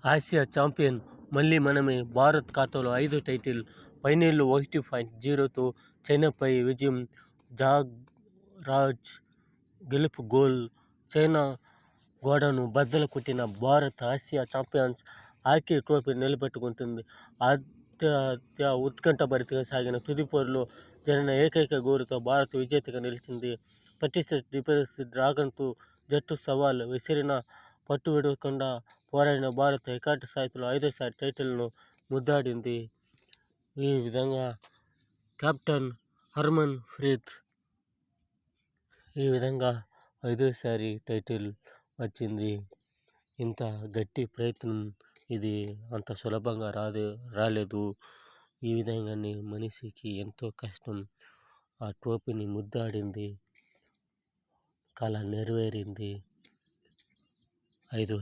Asia champion మళ్లీ మనమే. భారత్ ఖాతాలో 5 టైటిల్. ఫైనల్లో 1-0తో చైనాపై విజయం. జాగ్రాజ్ గెలుపు గోల్. చైనా గోడను బద్దలు కొట్టిన Bharat Asia champions hockey trophy నిలబెట్టుకుంటుంది. అత్యంత ఉత్కంఠభరితంగా సాగిన తుది పోరులో జరిగిన ఏకైక గోలుతో భారత్ విజేతగా నిలిచింది. పటిష్ట డిఫెన్స్ డ్రాగన్తో జట్టు సవాల్ విసిరినా పట్టు విడవకుండా పోరాడిన భారత్ రికార్డు స్థాయిలో 5వ టైటిల్ను ముద్దాడింది. ఈ విధంగా కెప్టెన్ హర్మన్ ప్రీత్ 5వ టైటిల్ వచ్చింది. ఇంత గట్టి ప్రయత్నం ఇది అంత సులభంగా రాలేదు. ఈ విధంగానే మనిషికి ఎంతో కష్టం ఆ ట్రోఫీని ముద్దాడింది. కల నెరవేరింది. 5వ